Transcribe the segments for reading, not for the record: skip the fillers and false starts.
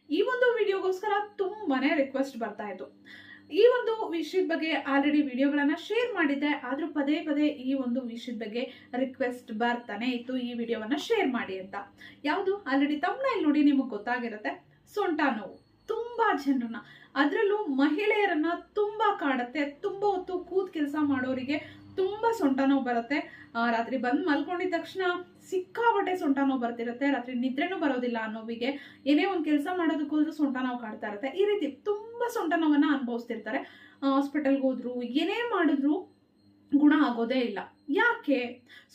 ಈ ಒಂದು ವಿಡಿಯೋಗೋಸ್ಕರ ತುಂಬಾನೇ ರಿಕ್ವೆಸ್ಟ್ ಬರ್ತಾ ಇತ್ತು. ಈ ಒಂದು ವಿಷಯದ ಬಗ್ಗೆ ಆಲ್ರೆಡಿ ವಿಡಿಯೋಗಳನ್ನ ಶೇರ್ ಮಾಡಿದ್ದೆ, ಆದ್ರೂ ಪದೇ ಪದೇ ಈ ಒಂದು ವಿಷಯದ ಬಗ್ಗೆ ರಿಕ್ವೆಸ್ಟ್ ಬರ್ತಾನೆ ಇತ್ತು ಈ ವಿಡಿಯೋವನ್ನ ಶೇರ್ ಮಾಡಿ ಅಂತ. ಯಾವುದು ಆಲ್ರೆಡಿ ತಮ್ಮನೇಲಿ ನೋಡಿ ನಿಮಗೆ ಗೊತ್ತಾಗಿರುತ್ತೆ, ಸೊಂಟ ನೋವು ತುಂಬಾ ಜನರನ್ನ, ಅದರಲ್ಲೂ ಮಹಿಳೆಯರನ್ನ ತುಂಬಾ ಕಾಡುತ್ತೆ. ತುಂಬಾ ಹೊತ್ತು ಕೂತ್ ಕೆಲಸ ಮಾಡೋರಿಗೆ ತುಂಬಾ ಸೊಂಟ ನೋವು ಬರುತ್ತೆ. ರಾತ್ರಿ ಬಂದು ಮಲ್ಕೊಂಡಿದ ತಕ್ಷಣ ಸಿಕ್ಕಾಪಟ್ಟೆ ಸೊಂಟ ನೋವು ಬರ್ತಿರುತ್ತೆ. ರಾತ್ರಿ ನಿದ್ರೆನೂ ಬರೋದಿಲ್ಲ ಆ ನೋವಿಗೆ. ಏನೇ ಒಂದು ಕೆಲಸ ಮಾಡೋದಕ್ಕೆ ಹೋದ್ರೂ ಸೊಂಟ ನೋವು ಕಾಡ್ತಾ ಇರುತ್ತೆ. ಈ ರೀತಿ ತುಂಬಾ ಸೊಂಟ ನೋವನ್ನ ಅನುಭವಿಸ್ತಿರ್ತಾರೆ. ಹಾಸ್ಪಿಟಲ್ಗೆ ಹೋದ್ರು ಏನೇ ಮಾಡಿದ್ರು ಗುಣ ಆಗೋದೇ ಇಲ್ಲ. ಯಾಕೆ?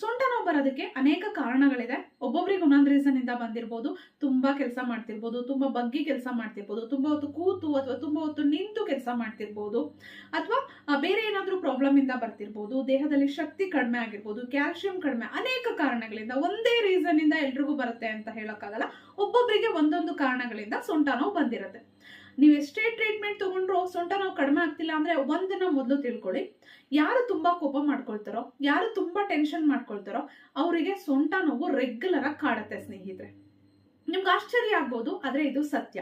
ಸೊಂಟ ನೋವು ಬರೋದಕ್ಕೆ ಅನೇಕ ಕಾರಣಗಳಿದೆ. ಒಬ್ಬೊಬ್ರಿಗೆ ಒಂದೊಂದು ರೀಸನ್ ಇಂದ ಬಂದಿರ್ಬೋದು. ತುಂಬಾ ಕೆಲಸ ಮಾಡ್ತಿರ್ಬೋದು, ತುಂಬಾ ಬಗ್ಗಿ ಕೆಲಸ ಮಾಡ್ತಿರ್ಬೋದು, ತುಂಬಾ ಹೊತ್ತು ಕೂತು ಅಥವಾ ತುಂಬಾ ಹೊತ್ತು ನಿಂತು ಕೆಲಸ ಮಾಡ್ತಿರ್ಬೋದು, ಅಥವಾ ಬೇರೆ ಏನಾದ್ರೂ ಪ್ರಾಬ್ಲಮ್ ಇಂದ ಬರ್ತಿರ್ಬೋದು, ದೇಹದಲ್ಲಿ ಶಕ್ತಿ ಕಡಿಮೆ ಆಗಿರ್ಬೋದು, ಕ್ಯಾಲ್ಸಿಯಂ ಕಡಿಮೆ, ಅನೇಕ ಕಾರಣಗಳಿಂದ. ಒಂದೇ ರೀಸನ್ ಇಂದ ಎಲ್ರಿಗೂ ಬರುತ್ತೆ ಅಂತ ಹೇಳಕ್ಕಾಗಲ್ಲ. ಒಬ್ಬೊಬ್ಬರಿಗೆ ಒಂದೊಂದು ಕಾರಣಗಳಿಂದ ಸೊಂಟ ನೋವು ಬಂದಿರುತ್ತೆ. ನೀವು ಎಷ್ಟೇ ಟ್ರೀಟ್ಮೆಂಟ್ ತಗೊಂಡ್ರು ಸೊಂಟ ನೋವು ಕಡಿಮೆ ಆಗ್ತಿಲ್ಲ ಅಂದ್ರೆ ಒಂದನ್ನ ಮೊದಲು ತಿಳ್ಕೊಳ್ಳಿ, ಯಾರು ತುಂಬಾ ಕೋಪ ಮಾಡ್ಕೊಳ್ತಾರೋ, ಯಾರು ತುಂಬಾ ಟೆನ್ಷನ್ ಮಾಡ್ಕೊಳ್ತಾರೋ ಅವರಿಗೆ ಸೊಂಟ ನೋವು ರೆಗ್ಯುಲರ್ ಆಗಿ ಕಾಡುತ್ತೆ ಸ್ನೇಹಿತರೆ. ನಿಮ್ಗೆ ಆಶ್ಚರ್ಯ ಆಗ್ಬೋದು, ಆದ್ರೆ ಇದು ಸತ್ಯ.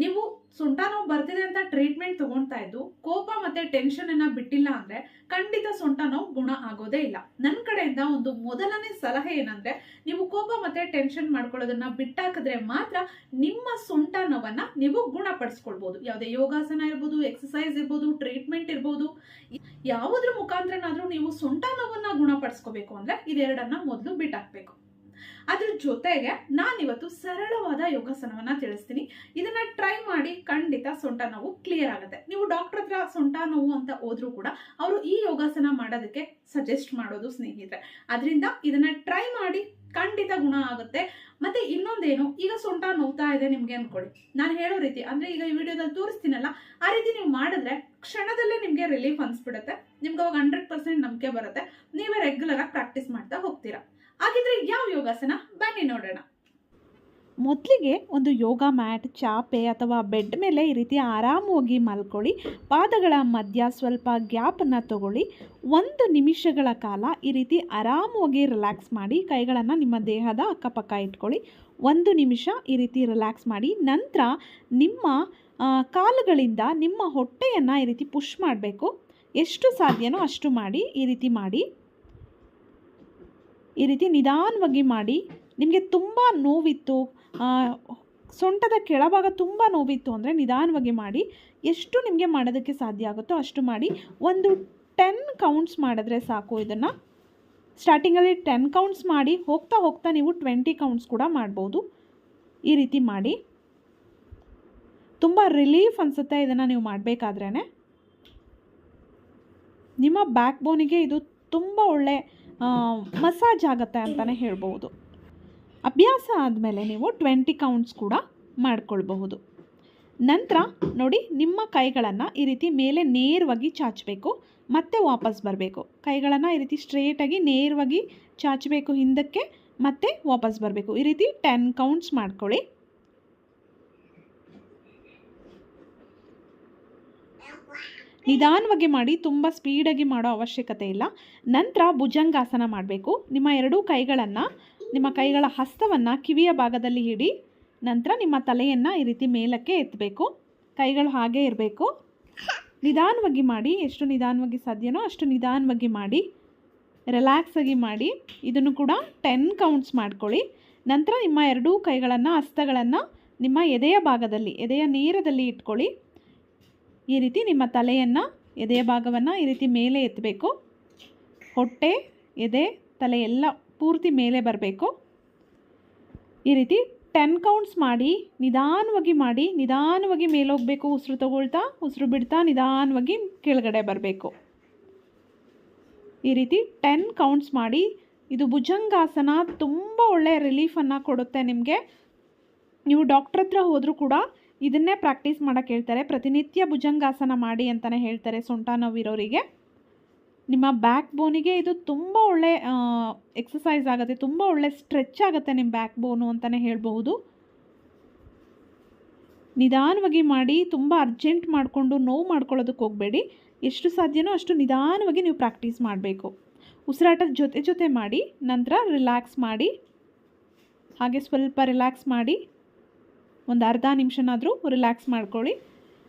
ನೀವು ಸೊಂಟ ನೋವು ಬರ್ತಿದೆ ಅಂತ ಟ್ರೀಟ್ಮೆಂಟ್ ತಗೊಳ್ತಾ ಇದ್ದು ಕೋಪ ಮತ್ತೆ ಟೆನ್ಷನ್ ಅನ್ನ ಬಿಟ್ಟಿಲ್ಲ ಅಂದ್ರೆ ಖಂಡಿತ ಸೊಂಟ ನೋವು ಗುಣ ಆಗೋದೇ ಇಲ್ಲ. ನನ್ನ ಕಡೆಯಿಂದ ಒಂದು ಮೊದಲನೇ ಸಲಹೆ ಏನಂದ್ರೆ, ನೀವು ಕೋಪ ಮತ್ತೆ ಟೆನ್ಷನ್ ಮಾಡ್ಕೊಳ್ಳೋದನ್ನ ಬಿಟ್ಟಾಕಿದ್ರೆ ಮಾತ್ರ ನಿಮ್ಮ ಸೊಂಟ ನೋವನ್ನ ನೀವು ಗುಣಪಡಿಸ್ಕೊಳ್ಬಹುದು. ಯಾವುದೇ ಯೋಗಾಸನ ಇರ್ಬೋದು, ಎಕ್ಸಸೈಸ್ ಇರ್ಬೋದು, ಟ್ರೀಟ್ಮೆಂಟ್ ಇರ್ಬೋದು, ಯಾವುದ್ರ ಮುಖಾಂತರನಾದ್ರೂ ನೀವು ಸೊಂಟ ನೋವನ್ನ ಗುಣಪಡಿಸ್ಕೋಬೇಕು ಅಂದ್ರೆ ಇದೆರಡನ್ನ ಮೊದಲು ಬಿಟ್ಟಾಕ್ಬೇಕು. ಅದ್ರ ಜೊತೆಗೆ ನಾನಿವತ್ತು ಸರಳವಾದ ಯೋಗಾಸನವನ್ನ ತಿಳಿಸ್ತೀನಿ. ಇದನ್ನ ಟ್ರೈ ಮಾಡಿ, ಖಂಡಿತ ಸೊಂಟ ನೋವು ಕ್ಲಿಯರ್ ಆಗುತ್ತೆ. ನೀವು ಡಾಕ್ಟರ್ ಹತ್ರ ಸೊಂಟ ನೋವು ಅಂತ ಹೋದ್ರೂ ಕೂಡ ಅವರು ಈ ಯೋಗಾಸನ ಮಾಡೋದಕ್ಕೆ ಸಜೆಸ್ಟ್ ಮಾಡೋದು ಸ್ನೇಹಿತರೆ. ಅದರಿಂದ ಇದನ್ನ ಟ್ರೈ ಮಾಡಿ, ಖಂಡಿತ ಗುಣ ಆಗುತ್ತೆ. ಮತ್ತೆ ಇನ್ನೊಂದೇನು, ಈಗ ಸೊಂಟ ನೋವ್ತಾ ಇದೆ ನಿಮ್ಗೆ ಅನ್ಕೊಳ್ಳಿ, ನಾನು ಹೇಳೋ ರೀತಿ ಅಂದ್ರೆ ಈಗ ಈ ವಿಡಿಯೋದಲ್ಲಿ ತೋರಿಸ್ತೀನಲ್ಲ ಆ ರೀತಿ ನೀವು ಮಾಡಿದ್ರೆ ಕ್ಷಣದಲ್ಲೇ ನಿಮ್ಗೆ ರಿಲೀಫ್ ಅನ್ಸ್ಬಿಡುತ್ತೆ. ನಿಮ್ಗೆ ಅವಾಗ 100% ನಂಬಿಕೆ ಬರುತ್ತೆ. ನೀವೇ ರೆಗ್ಯುಲರ್ ಆಗಿ ಪ್ರಾಕ್ಟೀಸ್ ಮಾಡ್ತಾ ಹೋಗ್ತೀರಾ. ಹಾಗಿದ್ರೆ ಯಾವ ಯೋಗಾಸನ ಬನ್ನಿ ನೋಡೋಣ. ಮೊದಲಿಗೆ ಒಂದು ಯೋಗ ಮ್ಯಾಟ್, ಚಾಪೆ ಅಥವಾ ಬೆಡ್ ಮೇಲೆ ಈ ರೀತಿ ಆರಾಮವಾಗಿ ಮಲ್ಕೊಳ್ಳಿ. ಪಾದಗಳ ಮಧ್ಯ ಸ್ವಲ್ಪ ಗ್ಯಾಪನ್ನು ತಗೊಳ್ಳಿ. 1 ನಿಮಿಷಗಳ ಕಾಲ ಈ ರೀತಿ ಆರಾಮವಾಗಿ ರಿಲ್ಯಾಕ್ಸ್ ಮಾಡಿ. ಕೈಗಳನ್ನು ನಿಮ್ಮ ದೇಹದ ಅಕ್ಕಪಕ್ಕ ಇಟ್ಕೊಳ್ಳಿ. 1 ನಿಮಿಷ ಈ ರೀತಿ ರಿಲ್ಯಾಕ್ಸ್ ಮಾಡಿ. ನಂತರ ನಿಮ್ಮ ಕಾಲುಗಳಿಂದ ನಿಮ್ಮ ಹೊಟ್ಟೆಯನ್ನು ಈ ರೀತಿ ಪುಷ್ ಮಾಡಬೇಕು. ಎಷ್ಟು ಸಾಧ್ಯನೋ ಅಷ್ಟು ಮಾಡಿ. ಈ ರೀತಿ ಮಾಡಿ, ಈ ರೀತಿ ನಿಧಾನವಾಗಿ ಮಾಡಿ. ನಿಮಗೆ ತುಂಬ ನೋವಿತ್ತು, ಸೊಂಟದ ಕೆಳಭಾಗ ತುಂಬ ನೋವಿತ್ತು ಅಂದರೆ ನಿಧಾನವಾಗಿ ಮಾಡಿ. ಎಷ್ಟು ನಿಮಗೆ ಮಾಡೋದಕ್ಕೆ ಸಾಧ್ಯ ಆಗುತ್ತೋ ಅಷ್ಟು ಮಾಡಿ. ಒಂದು 10 ಕೌಂಟ್ಸ್ ಮಾಡಿದ್ರೆ ಸಾಕು. ಇದನ್ನು ಸ್ಟಾರ್ಟಿಂಗಲ್ಲಿ 10 ಕೌಂಟ್ಸ್ ಮಾಡಿ, ಹೋಗ್ತಾ ಹೋಗ್ತಾ ನೀವು 20 ಕೌಂಟ್ಸ್ ಕೂಡ ಮಾಡ್ಬೋದು. ಈ ರೀತಿ ಮಾಡಿ. ತುಂಬ ರಿಲೀಫ್ ಅನಿಸುತ್ತೆ ಇದನ್ನು ನೀವು ಮಾಡಬೇಕಾದ್ರೇ. ನಿಮ್ಮ ಬ್ಯಾಕ್ ಬೋನಿಗೆ ಇದು ತುಂಬ ಒಳ್ಳೆ ಮಸಾಜ್ ಆಗುತ್ತೆ ಅಂತಲೇ ಹೇಳ್ಬೋದು. ಅಭ್ಯಾಸ ಆದಮೇಲೆ ನೀವು 20 ಕೌಂಟ್ಸ್ ಕೂಡ ಮಾಡ್ಕೊಳ್ಬಹುದು. ನಂತರ ನೋಡಿ, ನಿಮ್ಮ ಕೈಗಳನ್ನು ಈ ರೀತಿ ಮೇಲೆ ನೇರವಾಗಿ ಚಾಚಬೇಕು, ಮತ್ತೆ ವಾಪಸ್ ಬರಬೇಕು. ಕೈಗಳನ್ನು ಈ ರೀತಿ ಸ್ಟ್ರೇಟಾಗಿ ನೇರವಾಗಿ ಚಾಚಬೇಕು ಹಿಂದಕ್ಕೆ, ಮತ್ತೆ ವಾಪಸ್ ಬರಬೇಕು. ಈ ರೀತಿ 10 ಕೌಂಟ್ಸ್ ಮಾಡ್ಕೊಳ್ಳಿ. ನಿಧಾನವಾಗಿ ಮಾಡಿ, ತುಂಬ ಸ್ಪೀಡಾಗಿ ಮಾಡೋ ಅವಶ್ಯಕತೆ ಇಲ್ಲ. ನಂತರ ಭುಜಂಗಾಸನ ಮಾಡಬೇಕು. ನಿಮ್ಮ 2 ಕೈಗಳನ್ನು, ನಿಮ್ಮ ಕೈಗಳ ಹಸ್ತವನ್ನು ಕಿವಿಯ ಭಾಗದಲ್ಲಿ ಇಡಿ. ನಂತರ ನಿಮ್ಮ ತಲೆಯನ್ನು ಈ ರೀತಿ ಮೇಲಕ್ಕೆ ಎತ್ತಬೇಕು. ಕೈಗಳು ಹಾಗೇ ಇರಬೇಕು. ನಿಧಾನವಾಗಿ ಮಾಡಿ, ಎಷ್ಟು ನಿಧಾನವಾಗಿ ಸಾಧ್ಯನೋ ಅಷ್ಟು ನಿಧಾನವಾಗಿ ಮಾಡಿ, ರಿಲ್ಯಾಕ್ಸಾಗಿ ಮಾಡಿ. ಇದನ್ನು ಕೂಡ 10 ಕೌಂಟ್ಸ್ ಮಾಡ್ಕೊಳ್ಳಿ. ನಂತರ ನಿಮ್ಮ 2 ಕೈಗಳನ್ನು, ಹಸ್ತಗಳನ್ನು ನಿಮ್ಮ ಎದೆಯ ಭಾಗದಲ್ಲಿ, ಎದೆಯ ನೇರದಲ್ಲಿ ಇಟ್ಕೊಳ್ಳಿ. ಈ ರೀತಿ ನಿಮ್ಮ ತಲೆಯನ್ನು, ಎದೆಯ ಭಾಗವನ್ನು ಈ ರೀತಿ ಮೇಲೆ ಎತ್ತಬೇಕು. ಹೊಟ್ಟೆ, ಎದೆ, ತಲೆ ಎಲ್ಲ ಪೂರ್ತಿ ಮೇಲೆ ಬರಬೇಕು. ಈ ರೀತಿ 10 ಕೌಂಟ್ಸ್ ಮಾಡಿ, ನಿಧಾನವಾಗಿ ಮಾಡಿ. ನಿಧಾನವಾಗಿ ಮೇಲೆ ಹೋಗಬೇಕು. ಉಸಿರು ತಗೊಳ್ತಾ, ಉಸಿರು ಬಿಡ್ತಾ ನಿಧಾನವಾಗಿ ಕೆಳಗಡೆ ಬರಬೇಕು. ಈ ರೀತಿ 10 ಕೌಂಟ್ಸ್ ಮಾಡಿ. ಇದು ಭುಜಂಗಾಸನ ತುಂಬ ಒಳ್ಳೆಯ ರಿಲೀಫನ್ನು ಕೊಡುತ್ತೆ ನಿಮಗೆ. ನೀವು ಡಾಕ್ಟ್ರ್ ಹತ್ರ ಹೋದರೂ ಕೂಡ ಇದನ್ನೇ ಪ್ರಾಕ್ಟೀಸ್ ಮಾಡೋಕ್ಕೆ ಹೇಳ್ತಾರೆ. ಪ್ರತಿನಿತ್ಯ ಭುಜಂಗಾಸನ ಮಾಡಿ ಅಂತಲೇ ಹೇಳ್ತಾರೆ ಸೊಂಟ ನೋವಿರೋರಿಗೆ. ನಿಮ್ಮ ಬ್ಯಾಕ್ ಬೋನಿಗೆ ಇದು ತುಂಬ ಒಳ್ಳೆ ಎಕ್ಸಸೈಸ್ ಆಗುತ್ತೆ, ತುಂಬ ಒಳ್ಳೆ ಸ್ಟ್ರೆಚ್ ಆಗುತ್ತೆ ನಿಮ್ಮ ಬ್ಯಾಕ್ ಬೋನು ಅಂತಲೇ ಹೇಳ್ಬಹುದು. ನಿಧಾನವಾಗಿ ಮಾಡಿ, ತುಂಬ ಅರ್ಜೆಂಟ್ ಮಾಡಿಕೊಂಡು ನೋವು ಮಾಡ್ಕೊಳ್ಳೋದಕ್ಕೆ ಹೋಗಬೇಡಿ. ಎಷ್ಟು ಸಾಧ್ಯನೋ ಅಷ್ಟು ನಿಧಾನವಾಗಿ ನೀವು ಪ್ರಾಕ್ಟೀಸ್ ಮಾಡಬೇಕು. ಉಸಿರಾಟದ ಜೊತೆ ಜೊತೆ ಮಾಡಿ. ನಂತರ ರಿಲ್ಯಾಕ್ಸ್ ಮಾಡಿ, ಹಾಗೆ ಸ್ವಲ್ಪ ರಿಲ್ಯಾಕ್ಸ್ ಮಾಡಿ. ಒಂದು ಅರ್ಧ ನಿಮಿಷನಾದರೂ ರಿಲ್ಯಾಕ್ಸ್ ಮಾಡ್ಕೊಳ್ಳಿ.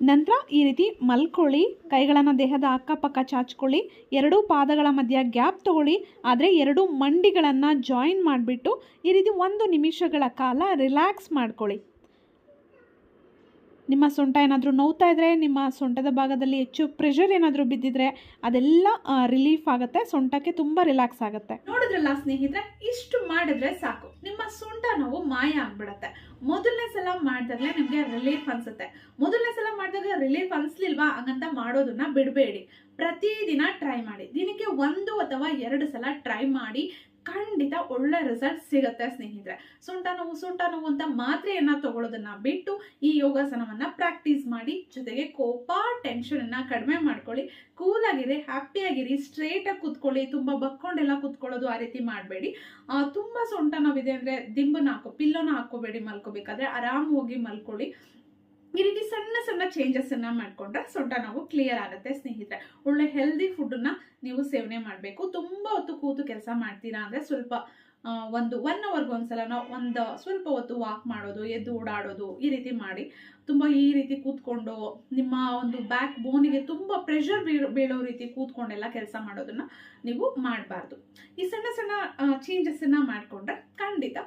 ನಂತರ ಈ ರೀತಿ ಮಲ್ಕೊಳ್ಳಿ, ಕೈಗಳನ್ನು ದೇಹದ ಅಕ್ಕಪಕ್ಕ ಚಾಚ್ಕೊಳ್ಳಿ, ಎರಡೂ ಪಾದಗಳ ಮಧ್ಯ ಗ್ಯಾಪ್ ತಗೊಳ್ಳಿ, ಆದರೆ ಎರಡೂ ಮಂಡಿಗಳನ್ನು ಜಾಯಿನ್ ಮಾಡಿಬಿಟ್ಟು ಈ ರೀತಿ 1 ನಿಮಿಷಗಳ ಕಾಲ ರಿಲ್ಯಾಕ್ಸ್ ಮಾಡ್ಕೊಳ್ಳಿ. ನಿಮ್ಮ ಸೊಂಟ ಏನಾದರೂ ನೋವ್ತಾ ಇದ್ದರೆ, ನಿಮ್ಮ ಸೊಂಟದ ಭಾಗದಲ್ಲಿ ಹೆಚ್ಚು ಪ್ರೆಷರ್ ಏನಾದರೂ ಬಿದ್ದಿದ್ರೆ ಅದೆಲ್ಲ ರಿಲೀಫ್ ಆಗುತ್ತೆ, ಸೊಂಟಕ್ಕೆ ತುಂಬ ರಿಲ್ಯಾಕ್ಸ್ ಆಗುತ್ತೆ. ನೋಡಿದ್ರಲ್ಲ ಸ್ನೇಹಿತರೆ, ಇಷ್ಟು ಮಾಡಿದ್ರೆ ಸಾಕು, ನಿಮ್ಮ ಸೊಂಟ ನೋವು ಮಾಯ ಆಗ್ಬಿಡತ್ತೆ. ಮೊದಲನೇ ಸಲ ಮಾಡಿದಾಗಲೇ ನಿಮಗೆ ರಿಲೀಫ್ ಅನ್ಸುತ್ತೆ. ಮೊದಲನೇ ಸಲ ಮಾಡಿದಾಗ ರಿಲೀಫ್ ಅನ್ಸ್ಲಿಲ್ವಾ ಹಂಗಂತ ಮಾಡೋದನ್ನ ಬಿಡಬೇಡಿ. ಪ್ರತಿದಿನ ಟ್ರೈ ಮಾಡಿ. ದಿನಕ್ಕೆ 1 ಅಥವಾ 2 ಸಲ ಟ್ರೈ ಮಾಡಿ, ಖಂಡಿತ ಒಳ್ಳೆ ರಿಸಲ್ಟ್ ಸಿಗುತ್ತೆ ಸ್ನೇಹಿತರೆ. ಸೊಂಟ ನೋವು ಅಂತ ಮಾತ್ರೆಯನ್ನ ತಗೊಳ್ಳೋದನ್ನ ಬಿಟ್ಟು ಈ ಯೋಗಾಸನವನ್ನ ಪ್ರಾಕ್ಟೀಸ್ ಮಾಡಿ. ಜೊತೆಗೆ ಕೋಪ, ಟೆನ್ಷನ್ ಅನ್ನ ಕಡಿಮೆ ಮಾಡ್ಕೊಳ್ಳಿ, ಕೂಲ್ ಆಗಿರಿ, ಹ್ಯಾಪಿ ಆಗಿರಿ, ಸ್ಟ್ರೇಟ್ ಆಗಿ ಕೂತ್ಕೊಳ್ಳಿ. ತುಂಬಾ ಬಕ್ಕೊಂಡೆಲ್ಲ ಕೂತ್ಕೊಳ್ಳೋದು ಆ ರೀತಿ ಮಾಡಬೇಡಿ. ತುಂಬಾ ಸೊಂಟ ನೋವಿದೆ ಅಂದ್ರೆ ಪಿಲ್ಲೋನ ಹಾಕೋಬೇಡಿ. ಮಲ್ಕೋಬೇಕಾದ್ರೆ ಆರಾಮ್ ಹೋಗಿ ಮಲ್ಕೊಳ್ಳಿ. ಈ ರೀತಿ ಸಣ್ಣ ಸಣ್ಣ ಚೇಂಜಸ್ ಅನ್ನ ಮಾಡ್ಕೊಂಡ್ರೆ ಸೊಂಟ ನೋವು ಕ್ಲಿಯರ್ ಆಗುತ್ತೆ ಸ್ನೇಹಿತರೆ. ಒಳ್ಳೆ ಹೆಲ್ದಿ ಫುಡ್ ಅನ್ನ ನೀವು ಸೇವನೆ ಮಾಡಬೇಕು. ತುಂಬಾ ಹೊತ್ತು ಕೂತು ಕೆಲಸ ಮಾಡ್ತೀರಾ ಅಂದ್ರೆ ಸ್ವಲ್ಪ 1 ಅವರ್ಗೆ ಒಂದ್ಸಲ ಒಂದು ಸ್ವಲ್ಪ ಹೊತ್ತು ವಾಕ್ ಮಾಡೋದು, ಎದ್ದು ಓಡಾಡೋದು ಈ ರೀತಿ ಮಾಡಿ. ತುಂಬಾ ಈ ರೀತಿ ಕೂತ್ಕೊಂಡು ನಿಮ್ಮ ಒಂದು ಬ್ಯಾಕ್ ಬೋನಿಗೆ ತುಂಬಾ ಪ್ರೆಷರ್ ಬೀಳೋ ರೀತಿ ಕೂತ್ಕೊಂಡೆಲ್ಲ ಕೆಲಸ ಮಾಡೋದನ್ನ ನೀವು ಮಾಡಬಾರ್ದು. ಈ ಸಣ್ಣ ಸಣ್ಣ ಚೇಂಜಸ್ ಅನ್ನ ಮಾಡ್ಕೊಂಡ್ರೆ ಖಂಡಿತ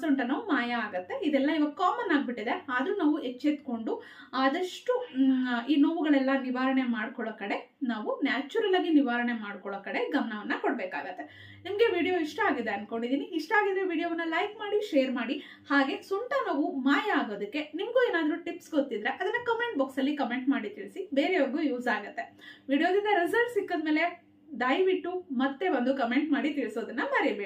ಸೊಂಟ ನೋವು ಮಾಯ ಆಗತ್ತೆ. ಇದೆಲ್ಲ ಇವಾಗ ಕಾಮನ್ ಆಗ್ಬಿಟ್ಟಿದೆ, ಆದ್ರೂ ನಾವು ಎಚ್ಚೆತ್ಕೊಂಡು ಆದಷ್ಟು ಈ ನೋವುಗಳೆಲ್ಲ ನಿವಾರಣೆ ಮಾಡ್ಕೊಳ್ಳೋ ಕಡೆ, ನಾವು ನ್ಯಾಚುರಲ್ ಆಗಿ ನಿವಾರಣೆ ಮಾಡ್ಕೊಳ್ಳೋ ಕಡೆ ಗಮನವನ್ನ ಕೊಡ್ಬೇಕಾಗತ್ತೆ. ನಿಮ್ಗೆ ವಿಡಿಯೋ ಇಷ್ಟ ಆಗಿದೆ ಅನ್ಕೊಂಡಿದೀನಿ. ಇಷ್ಟ ಆಗಿದ್ರೆ ವಿಡಿಯೋವನ್ನ ಲೈಕ್ ಮಾಡಿ, ಶೇರ್ ಮಾಡಿ. ಹಾಗೆ ಸೊಂಟ ನೋವು ಮಾಯ ಆಗೋದಕ್ಕೆ ನಿಮ್ಗೂ ಏನಾದ್ರೂ ಟಿಪ್ಸ್ ಗೊತ್ತಿದ್ರೆ ಅದನ್ನ ಕಮೆಂಟ್ ಬಾಕ್ಸ್ ಅಲ್ಲಿ ಕಮೆಂಟ್ ಮಾಡಿ ತಿಳಿಸಿ, ಬೇರೆಯವ್ರಿಗೂ ಯೂಸ್ ಆಗುತ್ತೆ. ವಿಡಿಯೋದಿಂದ ರಿಸಲ್ಟ್ ಸಿಕ್ಕದ್ಮೇಲೆ ದಯವಿಟ್ಟು ಮತ್ತೆ ಒಂದು ಕಮೆಂಟ್ ಮಾಡಿ ತಿಳಿಸೋದನ್ನ ಮರಿಬೇಡಿ.